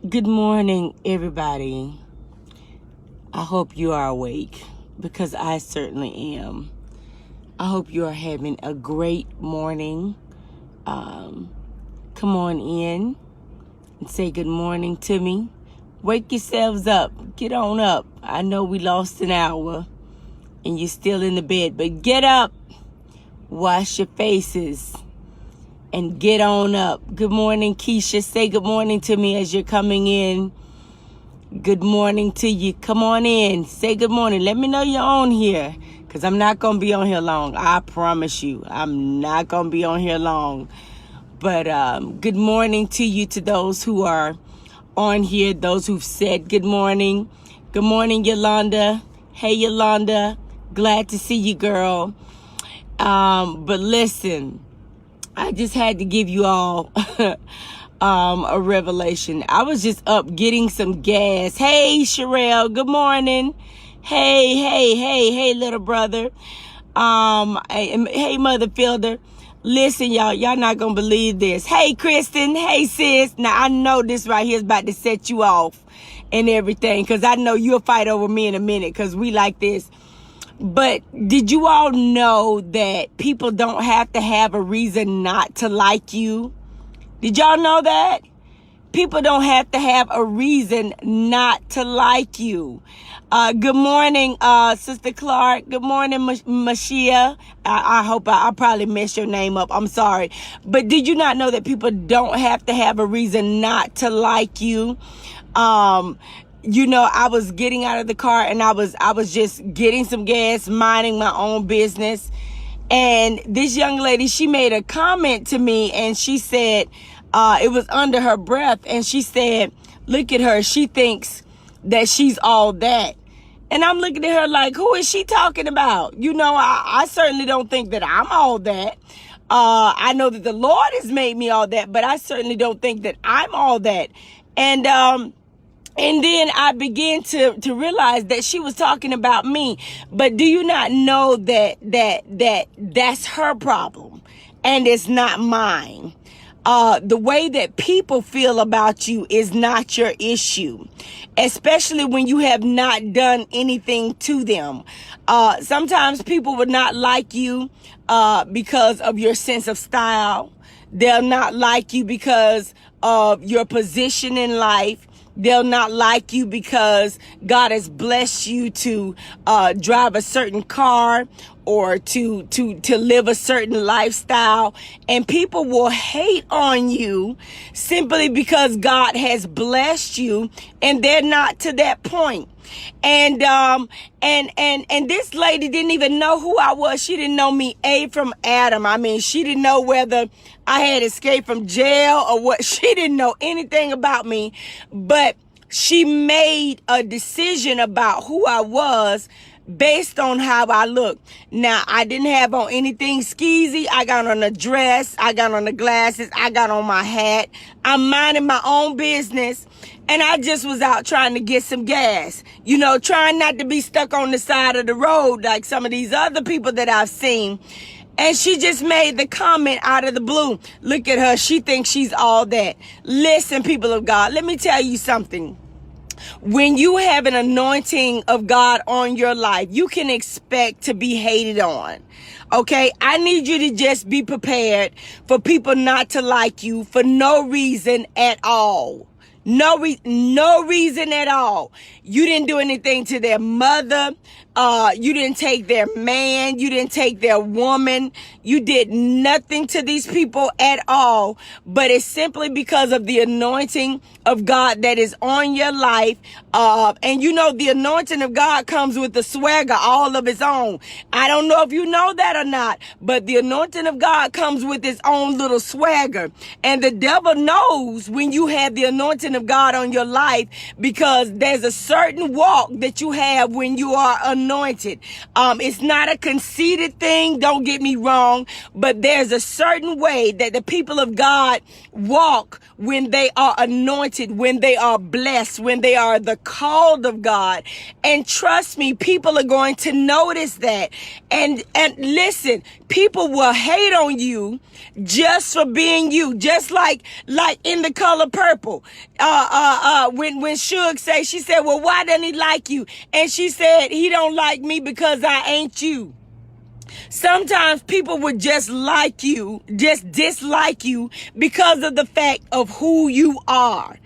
Good morning, everybody. I hope you are awake because I certainly am. I hope you are having a great morning. Come on in and say good morning to me. Wake yourselves up. Get on up. I know we lost an hour and you're still in the bed, but get up, wash your faces, and get on up. Good morning, Keisha. Say good morning to me as you're coming in. Good morning to you. Come on in. Say good morning. Let me know you're on here because I'm not going to be on here long. I promise you. I'm not going to be on here long. But good morning to you, to those who are on here, those who've said good morning. Good morning, Yolanda. Hey, Yolanda. Glad to see you, girl. But listen, I just had to give you all a revelation. I was just up getting some gas. Hey, Sherard, good morning. Hey, little brother. Hey, Mother Fielder. Listen, y'all not gonna believe this. Hey, Kristen. Hey, sis. Now, I know this right here is about to set you off and everything, because I know you'll fight over me in a minute, because we like this. But did you all know that people don't have to have a reason not to like you? Did y'all know that? People don't have to have a reason not to like you. Good morning, Sister Clark. Good morning, Mashia. I hope I probably messed your name up. I'm sorry. But did you not know that people don't have to have a reason not to like you? You know, I was getting out of the car and I was just getting some gas, minding my own business. And this young lady, she made a comment to me and she said, it was under her breath. And she said, look at her. She thinks that she's all that. And I'm looking at her like, who is she talking about? You know, I certainly don't think that I'm all that. I know that the Lord has made me all that, but I certainly don't think that I'm all that. And then I began to realize that she was talking about me. But do you not know that's her problem and it's not mine? The way that people feel about you is not your issue, especially when you have not done anything to them. Sometimes people would not like you because of your sense of style. They'll not like you because of your position in life. They'll not like you because God has blessed you to drive a certain car or to live a certain lifestyle. And people will hate on you simply because God has blessed you and they're not to that point. And this lady didn't even know who I was. She didn't know me from Adam. I mean, she didn't know whether I had escaped from jail or what. She didn't know anything about me, but she made a decision about who I was based on how I look. Now, I didn't have on anything skeezy. I got on a dress. I got on the glasses. I got on my hat. I'm minding my own business. And I just was out trying to get some gas, you know, trying not to be stuck on the side of the road like some of these other people that I've seen. And she just made the comment out of the blue. Look at her. She thinks she's all that. Listen, people of God, let me tell you something. When you have an anointing of God on your life, you can expect to be hated on. Okay, I need you to just be prepared for people not to like you for no reason at all. No reason at all. You didn't do anything to their mother. You didn't take their man. You didn't take their woman. You did nothing to these people at all. But it's simply because of the anointing of God that is on your life. And you know, the anointing of God comes with the swagger all of its own. I don't know if you know that or not, but the anointing of God comes with its own little swagger. And the devil knows when you have the anointing of God on your life, because there's a certain walk that you have when you are anointed anointed. It's not a conceited thing, don't get me wrong, but there's a certain way that the people of God walk when they are anointed, when they are blessed, when they are the called of God. And trust me, people are going to notice that. And listen, people will hate on you just for being you, just like In The Color Purple. When Suge say, she said, well, why doesn't he like you? And she said, he don't like me because I ain't you. Sometimes people would just like you, just dislike you because of the fact of who you are.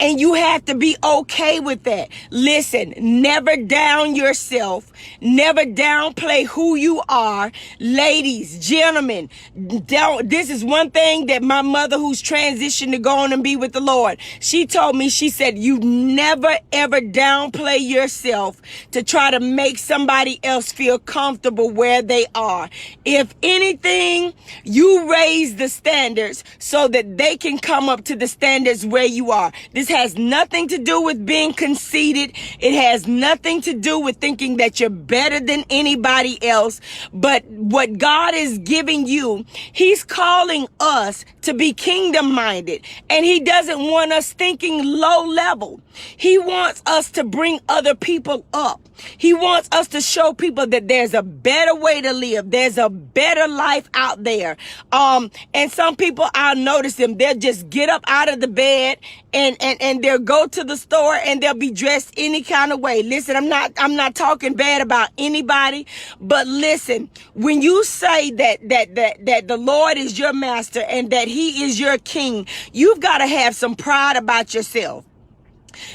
And you have to be okay with that. Listen, never down yourself. Never downplay who you are. Ladies, gentlemen, this is one thing that my mother, who's transitioned to go on and be with the Lord, she told me, she said, you never ever downplay yourself to try to make somebody else feel comfortable where they are. If anything, you raise the standards so that they can come up to the standards where you are. This has nothing to do with being conceited. It has nothing to do with thinking that you're better than anybody else. But what God is giving you, he's calling us to be kingdom minded. And he doesn't want us thinking low level. He wants us to bring other people up. He wants us to show people that there's a better way to live. There's a better life out there. And some people, I'll notice them, they'll just get up out of the bed and they'll go to the store and they'll be dressed any kind of way. Listen, I'm not talking bad about anybody, but listen, when you say that the Lord is your master and that he is your king, you've got to have some pride about yourself.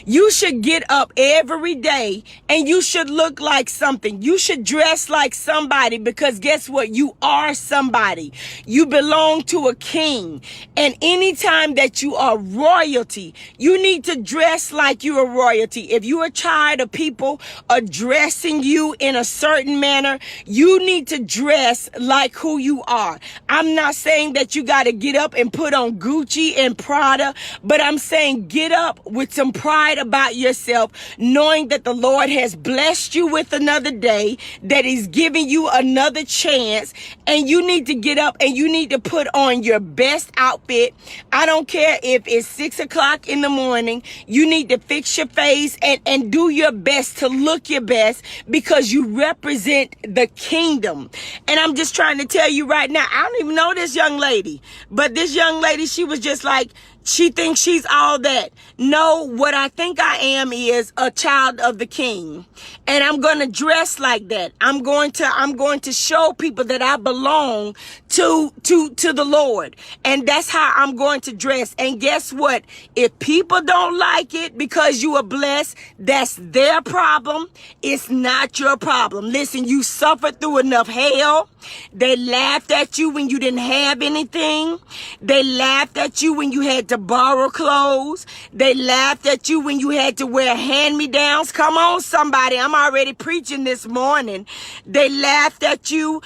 You should get up every day and you should look like something. You should dress like somebody, because guess what? You are somebody. You belong to a king. And anytime that you are royalty, you need to dress like you are royalty. If you are tired of people addressing you in a certain manner, you need to dress like who you are. I'm not saying that you got to get up and put on Gucci and Prada, but I'm saying get up with some pride about yourself, knowing that the Lord has blessed you with another day, that he's giving you another chance, and you need to get up and you need to put on your best outfit. I don't care if it's 6 o'clock in the morning. You need to fix your face and do your best to look your best, because you represent the kingdom. And I'm just trying to tell you right now, I don't even know this young lady, but this young lady, she was just like, she thinks she's all that. No, what I think I am is a child of the king. And I'm going to dress like that. I'm going to show people that I belong to the Lord. And that's how I'm going to dress. And guess what? If people don't like it because you are blessed, that's their problem. It's not your problem. Listen, you suffered through enough hell. They laughed at you when you didn't have anything. They laughed at you when you had to borrow clothes. They laughed at you when you had to wear hand-me-downs. Come on, somebody. I'm already preaching this morning. They laughed at you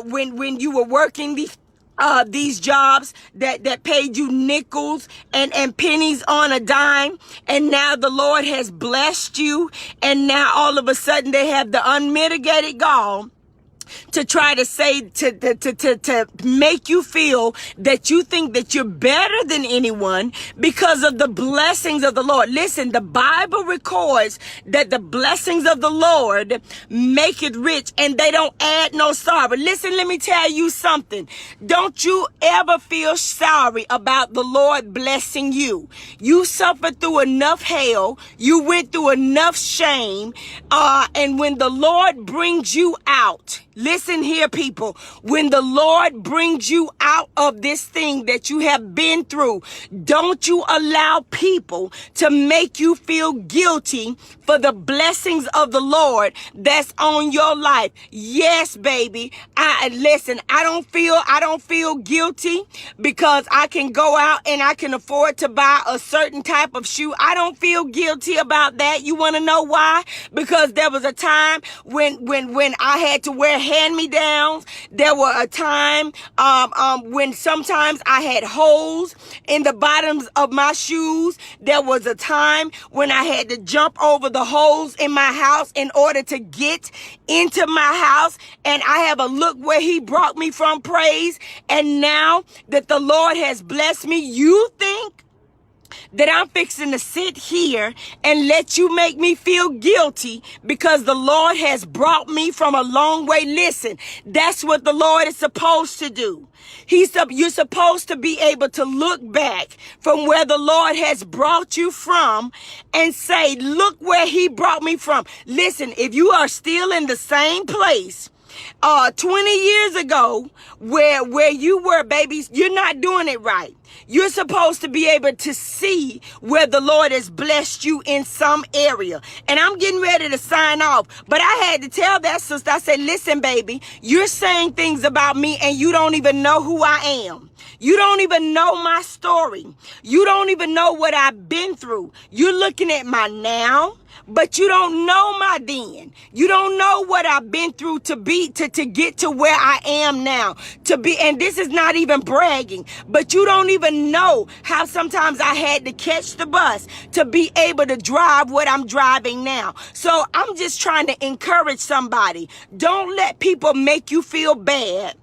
when you were working these jobs that paid you nickels and pennies on a dime. And now the Lord has blessed you. And now all of a sudden they have the unmitigated gall to try to say, to make you feel that you think that you're better than anyone because of the blessings of the Lord. Listen, the Bible records that the blessings of the Lord make it rich and they don't add no sorrow. Listen, let me tell you something. Don't you ever feel sorry about the Lord blessing you. You suffered through enough hell. You went through enough shame. And when the Lord brings you out, listen here, people. When the Lord brings you out of this thing that you have been through, don't you allow people to make you feel guilty for the blessings of the Lord that's on your life. Yes, baby. Listen, I don't feel guilty because I can go out and I can afford to buy a certain type of shoe. I don't feel guilty about that. You want to know why? Because there was a time when I had to wear hand-me-downs. There were a time when sometimes I had holes in the bottoms of my shoes. There was a time when I had to jump over the holes in my house in order to get into my house. And I have a look where he brought me from, praise. And now that the Lord has blessed me, you think that I'm fixing to sit here and let you make me feel guilty because the Lord has brought me from a long way? Listen, that's what the Lord is supposed to do. You're supposed to be able to look back from where the Lord has brought you from and say, look where he brought me from. Listen, if you are still in the same place 20 years ago where you were, babies, you're not doing it right. You're supposed to be able to see where the Lord has blessed you in some area. And I'm getting ready to sign off. But I had to tell that sister, I said, listen, baby, you're saying things about me and you don't even know who I am. You don't even know my story. You don't even know what I've been through. You're looking at my now, but you don't know my then. You don't know what I've been through to get to where I am now. And this is not even bragging, but you don't even know how sometimes I had to catch the bus to be able to drive what I'm driving now. So I'm just trying to encourage somebody. Don't let people make you feel bad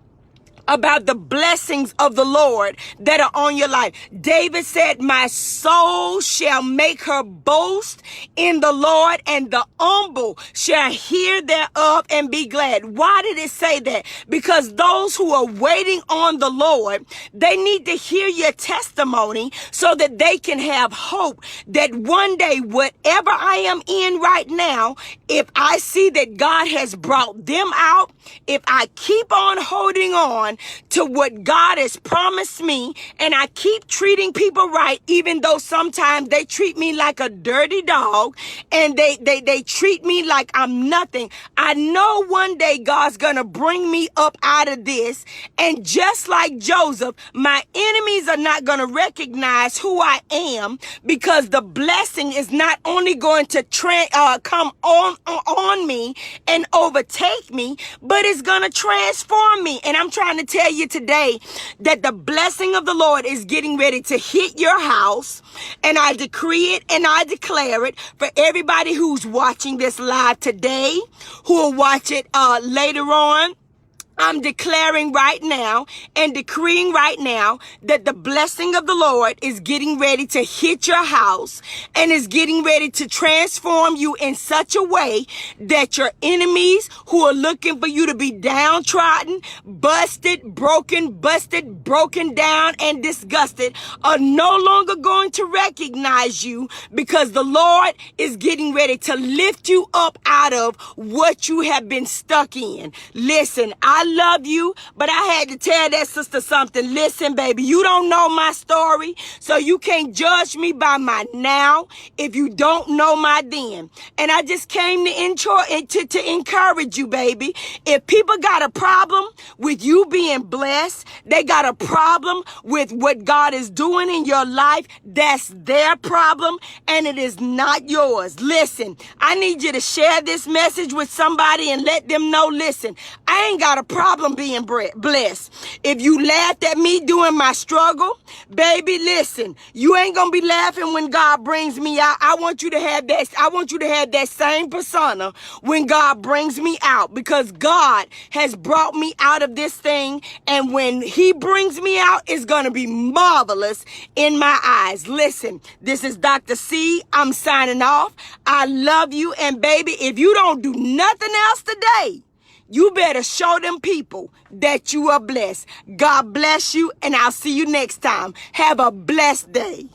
about the blessings of the Lord that are on your life. David said, my soul shall make her boast in the Lord, and the humble shall hear thereof and be glad. Why did it say that? Because those who are waiting on the Lord, they need to hear your testimony so that they can have hope that one day, whatever I am in right now, if I see that God has brought them out, if I keep on holding on to what God has promised me, and I keep treating people right, even though sometimes they treat me like a dirty dog and they treat me like I'm nothing, I know one day God's gonna bring me up out of this. And just like Joseph, my enemies are not gonna recognize who I am, because the blessing is not only going to come on me and overtake me, but it's gonna transform me. And I'm trying to tell you today that the blessing of the Lord is getting ready to hit your house, and I decree it and I declare it for everybody who's watching this live today, who will watch it later on. I'm declaring right now and decreeing right now that the blessing of the Lord is getting ready to hit your house and is getting ready to transform you in such a way that your enemies who are looking for you to be downtrodden, busted, broken down, and disgusted are no longer going to recognize you, because the Lord is getting ready to lift you up out of what you have been stuck in. Listen, I love you, but I had to tell that sister something. Listen, baby, you don't know my story, so you can't judge me by my now if you don't know my then. And I just came to encourage you, baby. If people got a problem with you being blessed, they got a problem with what God is doing in your life, that's their problem, and it is not yours. Listen, I need you to share this message with somebody and let them know, listen, I ain't got a problem being blessed. If you laughed at me during my struggle, baby, listen, you ain't gonna be laughing when God brings me out. I want you to have that same persona when God brings me out, because God has brought me out of this thing, and when he brings me out, it's gonna be marvelous in my eyes. Listen, this is Dr. C. I'm signing off. I love you, and baby, if you don't do nothing else today, you better show them people that you are blessed. God bless you, and I'll see you next time. Have a blessed day.